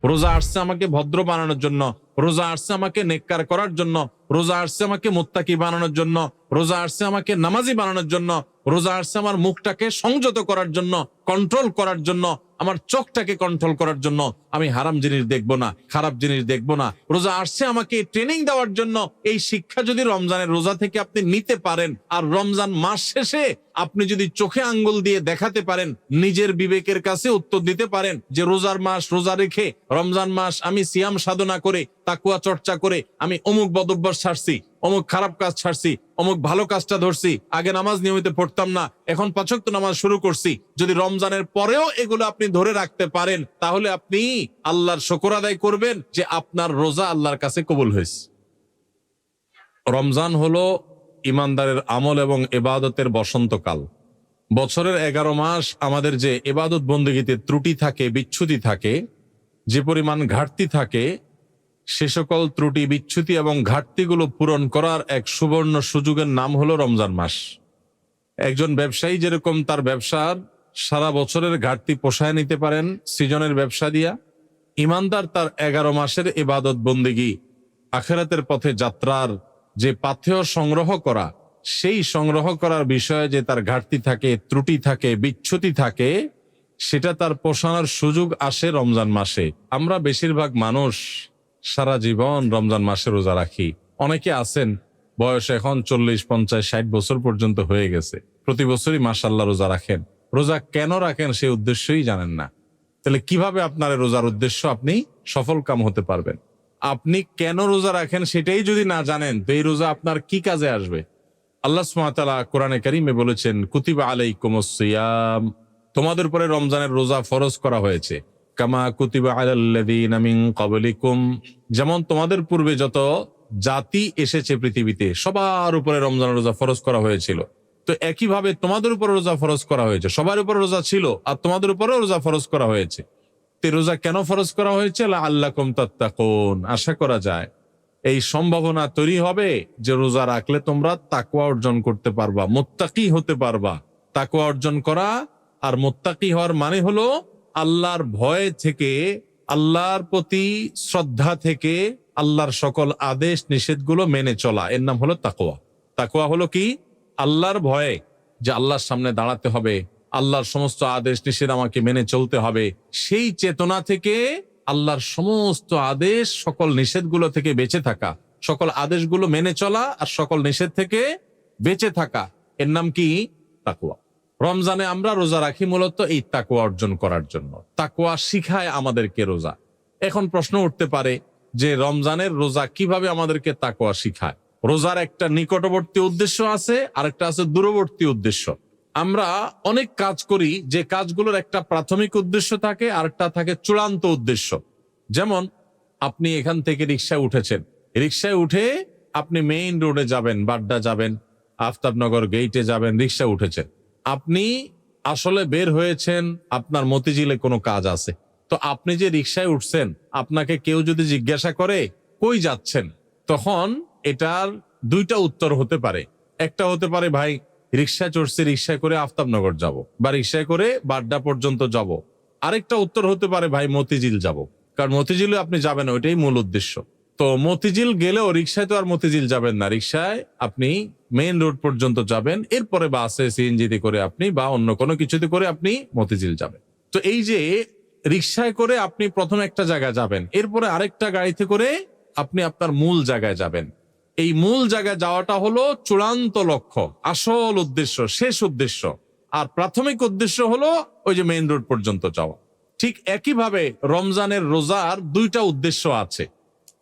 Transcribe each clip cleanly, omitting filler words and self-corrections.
রোজা আসছে আমাকে ভদ্র বানানোর জন্য, রোজা আসছে আমাকে নেককার করার জন্য, রোজা আসছে আমাকে মুত্তাকি বানানোর জন্য, রোজা আসছে আমাকে নামাজি বানানোর জন্য, রোজা আসছে আমার মুখটাকে সংযত করার জন্য, কন্ট্রোল করার জন্য, আমার চোখটাকে কন্ট্রোল করার জন্য। আমি হারাম জিনিস দেখবো না, খারাপ জিনিস দেখবো না। রোজা আসছে আমাকে ট্রেনিং দেওয়ার জন্য। এই শিক্ষা যদি রমজানের রোজা থেকে আপনি নিতে পারেন, আর রমজান মাস শেষে আপনি যদি চোখে আঙ্গুল দিয়ে দেখাতে পারেন, নিজের বিবেকের কাছে উত্তর দিতে পারেন যে রোজার মাস রোজা রেখে রমজান মাস আমি সিয়াম সাধনা করে তাকওয়া চর্চা করে আমি অমুক বদঅভ্যাস ছাড়ছি, অমুক খারাপ কাজ ছাড়ছি, অমুক ভালো কাজটা ধরছি, আগে নামাজ নিয়মিত পড়তাম না, এখন 5 ওয়াক্ত নামাজ শুরু করছি। যদি রমজানের পরেও এগুলো আপনি ধরে রাখতে পারেন, তাহলে আপনি আল্লাহর শুকর আদায় করবেন যে আপনার রোজা আল্লাহর কাছে কবুল হয়েছে। রমজান হলো ইমানদারের আমল এবং ইবাদতের বসন্তকাল। বছরের 11 মাস আমাদের যে ইবাদত বন্দেগীতে ত্রুটি থাকে, বিচ্যুতি থাকে, যে পরিমাণ ঘাটতি থাকে, সে সকল ত্রুটি, বিচ্যুতি এবং ঘাটতিগুলো পূরণ করার এক সুবর্ণ সুযোগের নাম হলো রমজান মাস। একজন ব্যবসায়ী যেরকম তার ব্যবসার সারা বছরের ঘাটতি পোষায় নিতে পারেন সৃজনের ব্যবসা দিয়া, ইমানদার তার 11 মাসের ইবাদত বন্দেগী, আখিরাতের পথে যাত্রার যে পাথেয় সংগ্রহ করা, সেই সংগ্রহ করার বিষয়ে যে তার ঘাটতি থাকে, ত্রুটি থাকে, বিচ্যুতি থাকে, সেটা তার পোষানোর সুযোগ আসে রমজান মাসে। আমরা বেশিরভাগ মানুষ সারা জীবন রমজান মাসে রোজা রাখি। অনেকে আছেন বয়স এখন 40, 50, 60 বছর পর্যন্ত হয়ে গেছে, প্রতি বছরই মাশাআল্লাহ রোজা রাখেন। রোজা কেন রাখেন সেই উদ্দেশ্যই জানেন না। তাহলে কিভাবে আপনার রোজার উদ্দেশ্য আপনি সফল কাম হতে পারবেন? আপনি কেন রোজা রাখেন সেটাই যদি না জানেন, তো এই রোজা আপনার কি কাজে আসবে? আল্লাহ সুবহানাহু ওয়া তাআলা কোরআনে কারীমে বলেছেন, কুতিবা আলাইকুমুস সিয়াম, তোমাদের উপরে রমজানের রোজা ফরজ করা হয়েছে। কামা কুতিবা আলাল্লাযীনা মিন ক্বাবলিকুম, যেমন তোমাদের পূর্বে যত জাতি এসেছে পৃথিবীতে সবার উপরে রমজানের রোজা ফরজ করা হয়েছিল। তো একইভাবে তোমাদের উপরে রোজা ফরজ করা হয়েছে। সবার উপরে রোজা ছিল আর তোমাদের উপরেও রোজা ফরজ করা হয়েছে। তো রোজা কেন ফরজ করা হয়েছে? লাআল্লাকুম তাত্তাকুন, আশা করা যায় এই সম্ভাবনা তৈরি হবে যে রোজা রাখলে তোমরা তাকওয়া অর্জন করতে পারবা, মুত্তাকি হতে পারবা। তাকওয়া অর্জন করা আর মুত্তাকি হওয়ার মানে হলো আল্লাহর ভয় থেকে, আল্লাহর প্রতি শ্রদ্ধা থেকে, আল্লাহর সকল আদেশ নিষেধগুলো মেনে চলা, এর নাম হলো তাকওয়া। তাকওয়া হলো কি? আল্লাহর ভয়ে, যে আল্লাহর সামনে দাঁড়াতে হবে, আল্লাহর সমস্ত আদেশ নিষেধ আমাকে মেনে চলতে হবে, সেই চেতনা থেকে আল্লাহর সমস্ত আদেশ, সকল নিষেধগুলো থেকে বেঁচে থাকা, সকল আদেশগুলো মেনে চলা আর সকল নিষেধ থেকে বেঁচে থাকা, এর নাম কি? তাকওয়া। রমজানে আমরা রোজা রাখি মূলত এই তাকওয়া অর্জন করার জন্য। তাকওয়া শিখায় আমাদেরকে রোজা। এখন প্রশ্ন উঠতে পারে যে রমজানের রোজা কিভাবে আমাদেরকে তাকওয়া শিখায়? রোজার একটা নিকটবর্তী উদ্দেশ্য আছে, আরেকটা আছে দূরবর্তী উদ্দেশ্য। আমরা অনেক কাজ করি যে কাজগুলোর একটা প্রাথমিক উদ্দেশ্য থাকে, আরেকটা থাকে চূড়ান্ত উদ্দেশ্য। যেমন আপনি এখান থেকে রিকশায় উঠেছেন, রিকশায় উঠে আপনি মেইন রোডে যাবেন, বাড্ডা যাবেন, আফতাবনগর গেইটে যাবেন, রিকশা উঠেছেন। আপনি আসলে বের হয়েছেন, আপনার মতিঝিলে কোনো কাজ আছে। তো আপনি যে রিকশায় উঠছেন, আপনাকে কেউ যদি জিজ্ঞাসা করে কই যাচ্ছেন, তখন এটার দুইটা উত্তর হতে পারে। একটা হতে পারে ভাই রিকশায় চড়ছি, রিকশায় করে আফতাবনগর যাব, বা রিকশায় করে বাড্ডা পর্যন্ত যাব। আরেকটা উত্তর হতে পারে ভাই মতিঝিল যাব, কারণ মতিঝিলে আপনি যাবেন, ওইটাই মূল উদ্দেশ্য। তো মতিঝিল গেলেও রিকশায় তো আর মতিঝিল যাবেন না, রিকশায় আপনি মেইন রোড পর্যন্ত যাবেন, এরপরে বাসে, সিএনজিতে করে আপনি বা অন্য কোনো কিছুতে করে আপনি মতিঝিল যাবেন। তো এই যে রিকশায় করে আপনি প্রথম একটা জায়গায় যাবেন, এরপরে আরেকটা গাড়িতে করে আপনি আপনার মূল জায়গায় যাবেন। এই মূল জায়গায় যাওয়াটা হলো চূড়ান্ত লক্ষ্য, আসল উদ্দেশ্য, শেষ উদ্দেশ্য। আর প্রাথমিক উদ্দেশ্য হলো ওই যে মেইন রোড পর্যন্ত যাওয়া। ঠিক একইভাবে রমজানের রোজার দুইটা উদ্দেশ্য আছে।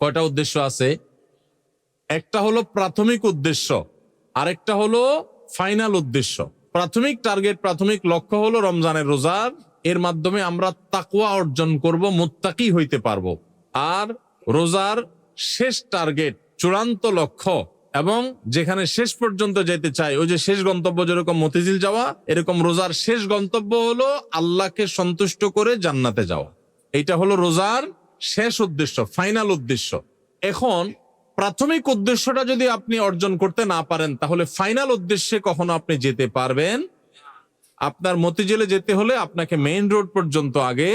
কয়টা উদ্দেশ্য আছে? একটা হলো প্রাথমিক উদ্দেশ্য, আরেকটা হলো ফাইনাল উদ্দেশ্য। প্রাথমিক টার্গেট, প্রাথমিক লক্ষ্য হলো রমজানের রোজার, এর মাধ্যমে আমরা তাকওয়া অর্জন করব, মুত্তাকি হইতে পারবো। আর রোজার শেষ টার্গেট, চূড়ান্ত লক্ষ্য এবং যেখানে শেষ পর্যন্ত যেতে চাই, ওই যে শেষ গন্তব্য যেরকম মতিঝিল যাওয়া, এরকম রোজার শেষ গন্তব্য হলো আল্লাহকে সন্তুষ্ট করে জান্নাতে যাওয়া। এইটা হলো রোজার শেষ উদ্দেশ্য, ফাইনাল উদ্দেশ্য। এখন প্রাথমিক উদ্দেশ্যটা যদি আপনি অর্জন করতে না পারেন, তাহলে ফাইনাল উদ্দেশ্যে কখনো আপনি যেতে পারবেন? আপনার মতিঝিলে যেতে হলে আপনাকে মেইন রোড পর্যন্ত আগে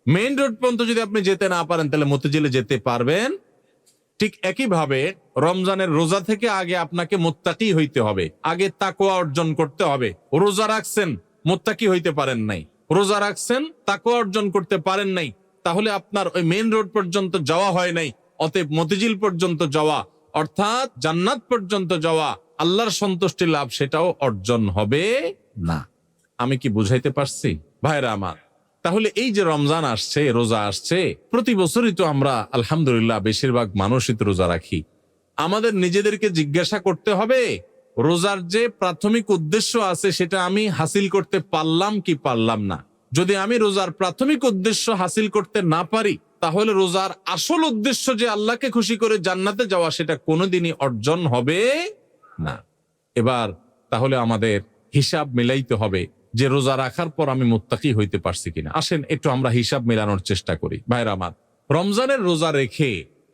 মেইন রোড পর্যন্ত যদি আপনি যেতে না পারেন তাহলে মতিঝিলে যেতে পারবেন। ঠিক একইভাবে রমজানের রোজা থেকে আগে আপনাকে মুত্তাকি হইতে হবে, আগে তাকওয়া অর্জন করতে হবে। রোজা রাখছেন, মুত্তাকি হইতে পারেন নাই, রোজা রাখছেন, তাকওয়া অর্জন করতে পারেন নাই, তাহলে আপনার ওই মেইন রোড পর্যন্ত যাওয়া হয় নাই। অতএব মতিঝিল পর্যন্ত যাওয়া অর্থাৎ জান্নাত পর্যন্ত যাওয়া, আল্লাহর সন্তুষ্টি লাভ, সেটাও অর্জন হবে না। আমি কি বুঝাইতে পারছি ভাইরা আমার? তাহলে এই যে রমজান আসছে, রোজা আসছে, প্রতি বছরই তো আমরা আলহামদুলিল্লাহ বেশিরভাগ মানুষই তো রোজা রাখি। আমাদের নিজেদেরকে জিজ্ঞাসা করতে হবে রোজার যে প্রাথমিক উদ্দেশ্য আছে সেটা আমি হাসিল করতে পারলাম কি পারলাম না। যদি আমি রোজার প্রাথমিক উদ্দেশ্য হাসিল করতে না পারি তাহলে রোজার আসল উদ্দেশ্য যে আল্লাহকে খুশি করে জান্নাতে যাওয়া সেটা কোনোদিনই অর্জন হবে না। এবার তাহলে আমাদের হিসাব মিলাইতে হবে যে রোজা রাখার পর আমি মুত্তাকি হইতে পারছি কিনা। আসেন একটু আমরা হিসাব মেলানোর চেষ্টা করি ভাইরা আমার। রমজানের রোজা রেখে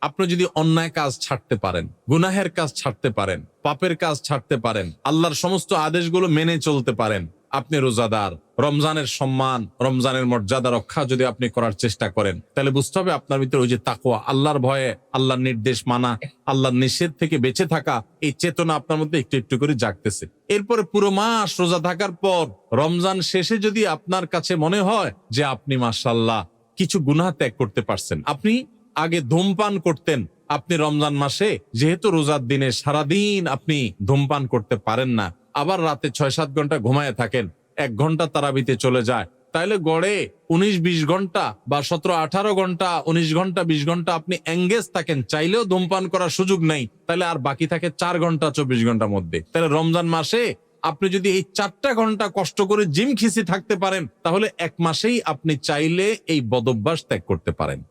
আপনি যদি অন্যায় কাজ ছাড়তে পারেন, গুনাহের কাজ ছাড়তে পারেন, পাপের কাজ ছাড়তে পারেন, আল্লাহর সমস্ত আদেশগুলো মেনে চলতে পারেন, আপনি রোজাদার। রমজানের সম্মান, রমজানের মর্যাদা রক্ষা যদি আপনি করার চেষ্টা করেন তাহলে বুঝতে হবে আপনার ভিতরে ওই যে তাকওয়া, আল্লাহর ভয়ে, আল্লাহর নির্দেশ মানা, আল্লাহর নিষেধ থেকে বেঁচে থাকা, এই চেতনা আপনার মধ্যে একটু একটু করে জাগতেছে। এরপরে পুরো মাস রোজা থাকার পর রমজান শেষে যদি আপনার কাছে মনে হয় যে আপনি মাশাআল্লাহ কিছু গুনাহ ত্যাগ করতে পারছেন, আপনি আগে ধূমপান করতেন, আপনি রমজান মাসে যেহেতু রোজার দিনে সারাদিন আপনি ধূমপান করতে পারেন না, আবার রাতে 6-7 ঘন্টা ঘুমায় থাকেন, 1 ঘন্টা তারাবিতে চলে যায়, তাইলে গড়ে 19-20 ঘন্টা বা 17-18 ঘন্টা, 19 ঘন্টা 20 ঘন্টা আপনি এঙ্গেজ থাকেন, চাইলেও ধূমপান করার সুযোগ নাই, তাহলে আর বাকি থাকে 4 ঘন্টা 24 ঘন্টার মধ্যে। তাহলে রমজান মাসে আপনি যদি এই 4টা ঘন্টা কষ্ট করে জিম খিসি থাকতে পারেন তাহলে 1 মাসেই আপনি চাইলে এই বদভ্যাস ত্যাগ করতে পারেন।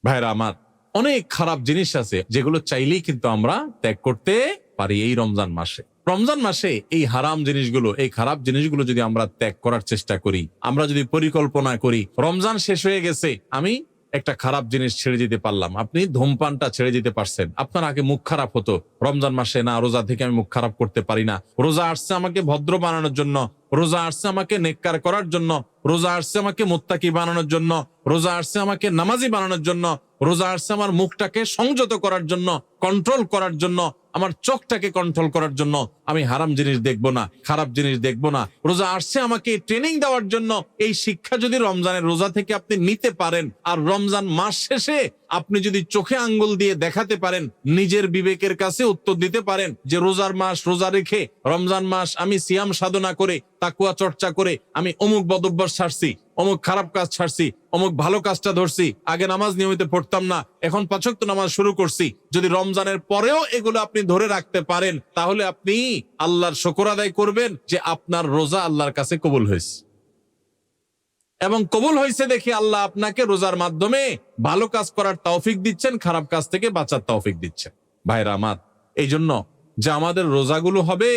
ভাইরা আমার, অনেক খারাপ জিনিস আছে যেগুলো চাইলেই কিন্তু আমরা ত্যাগ করতে পারি এই রমজান মাসে। রমজান মাসে এই হারাম জিনিসগুলো, এই খারাপ জিনিসগুলো যদি আমরা ত্যাগ করার চেষ্টা করি, আমরা যদি পরিকল্পনা করি রমজান শেষ হয়ে গেছে, আমি একটা খারাপ জিনিস ছেড়ে দিতে পারলাম। আপনি ধূমপানটা ছেড়ে দিতে পারছেন। আপনার আগে মুখ খারাপ হতো, রমজান মাসে না রোজা থেকে আমি মুখ খারাপ করতে পারি না, রোজা আসছে আমাকে ভদ্র বানানোর জন্য, রোজা আসছে আমাকে নেককার করার জন্য, রোজা আসছে আমাকে মুত্তাকি বানানোর জন্য, রোজা আসছে আমাকে নামাজি বানানোর জন্য, রোজা আসছে আমার মুখটাকে সংযত করার জন্য, কন্ট্রোল করার জন্য, আমার চোখটাকে কন্ট্রোল করার জন্য। আমি হারাম জিনিস দেখবো না, খারাপ জিনিস দেখবো না। রোজা আসছে আমাকে ট্রেনিং দেওয়ার জন্য। এই শিক্ষা যদি রমজানের রোজা থেকে আপনি নিতে পারেন আর রমজান মাস শেষে আপনি যদি চোখে আঙ্গুল দিয়ে দেখাতে পারেন, নিজের বিবেকের কাছে উত্তর দিতে পারেন যে রোজার মাস রোজা রেখে রমজান মাস আমি সিয়াম সাধনা করে, তাকওয়া চর্চা করে আমি অমুক বদভ্যাস ছাড়ছি, অমুক খারাপ কাজ ছাড়ছি, অমুক ভালো কাজটা ধরছি, আগে নামাজ নিয়মিত পড়তাম না, এখন 5 ওয়াক্ত নামাজ শুরু করছি। যদি রমজানের পরেও এগুলো আপনি ধরে রাখতে পারেন তাহলে আপনি আল্লাহর শুকর আদায় করবেন যে আপনার রোজা আল্লাহর কাছে কবুল হয়েছে, এবং কবুল হয়েছে দেখে আল্লাহ আপনাকে রোজার মাধ্যমে ভালো কাজ করার তৌফিক দিচ্ছেন, খারাপ কাজ থেকে বাঁচার তৌফিক দিচ্ছেন। ভাইরা আমার, এই জন্য যে আমাদের রোজাগুলো হবে,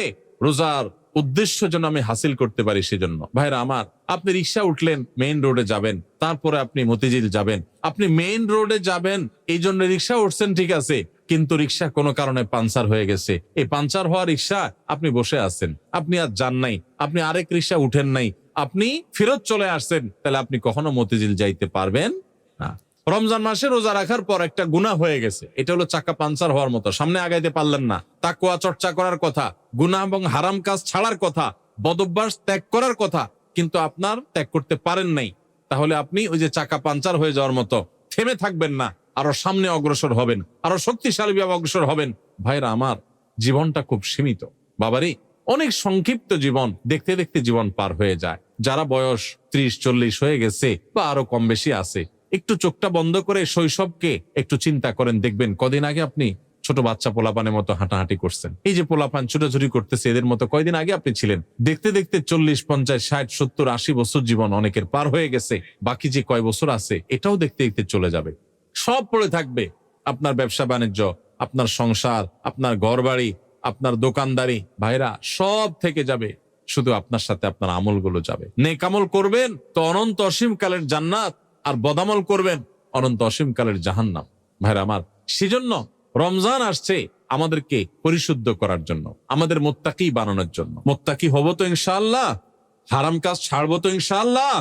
রোজার উদ্দেশ্য যেন আমি হাসিল করতে পারি, সেজন্য ভাইরা আমার, আপনি রিক্সা উঠলেন, মেইন রোডে যাবেন, তারপরে আপনি মতিঝিল যাবেন, আপনি মেইন রোডে যাবেন এই জন্য রিক্সা উঠছেন, ঠিক আছে, কিন্তু রিক্সা কোনো কারণে পাঞ্চার হয়ে গেছে, এই পাঞ্চার হওয়া রিক্সা আপনি বসে আছেন, আপনি আর যান নাই, আপনি আরেক রিক্সা উঠেন নাই, আপনি ফেরত চলে আসছেন, তাহলে আপনি কখনো মতিঝিল যাইতে পারবেন না। রমজান মাসে রোজা রাখার পর একটা গুনাহ হয়ে গেছে, এটা হলো চাকা পাঞ্চার হওয়ার মতো, সামনে আগাইতে পারলেন না। তাকওয়া চর্চা করার কথা, গুনাহ এবং হারাম কাজ ছাড়ার কথা, বদভ্যাস ত্যাগ করার কথা, কিন্তু আপনার ত্যাগ করতে পারেন নাই, তাহলে আপনি ওই যে চাকা পাঞ্চার হয়ে যাওয়ার মতো থেমে থাকবেন না, আরো সামনে অগ্রসর হবেন, আরো শক্তিশালী ভাবে অগ্রসর হবেন। ভাইরা আমার, জীবনটা খুব সীমিত বাবারে, অনেক সংক্ষিপ্ত জীবন, দেখতে দেখতে জীবন পার হয়ে যায়। যারা বয়স 30-40 হয়ে গেছে বা আরো কম বেশি আছে, একটু চোখটা বন্ধ করে শৈশবকে একটু চিন্তা করেন, দেখবেন কদিন আগে আপনি ছোট বাচ্চা পোলাপানের মতো হাঁটাহাঁটি করছেন। এই যে পোলাপান ছোটাছুটি করতেছে, এদের মতো কয়দিন আগে আপনি ছিলেন। দেখতে দেখতে 40, 50, 60, 70, 80 বছর জীবন অনেকের পার হয়ে গেছে। বাকি যে কয় বছর আছে এটাও দেখতে দেখতে চলে যাবে। সব পড়ে থাকবে, আপনার ব্যবসা বাণিজ্য, আপনার সংসার, আপনার ঘর বাড়ি, আপনার দোকানদারি, ভাইরা সব থেকে যাবে, শুধু আপনার সাথে আপনার আমলগুলো যাবে। নেক আমল করবেন তো অনন্ত অসীম কালের জান্নাত, আর বদামল করবেন অনন্ত অসীম কালের জাহান্নাম। ভাইরা আমার, সেজন্য রমজান আসছে আমাদেরকে পরিশুদ্ধ করার জন্য, আমাদের মুত্তাকি বানানোর জন্য। মুত্তাকি হব তো ইনশাআল্লাহ, হারাম কাজ ছাড়বো তো ইনশাআল্লাহ।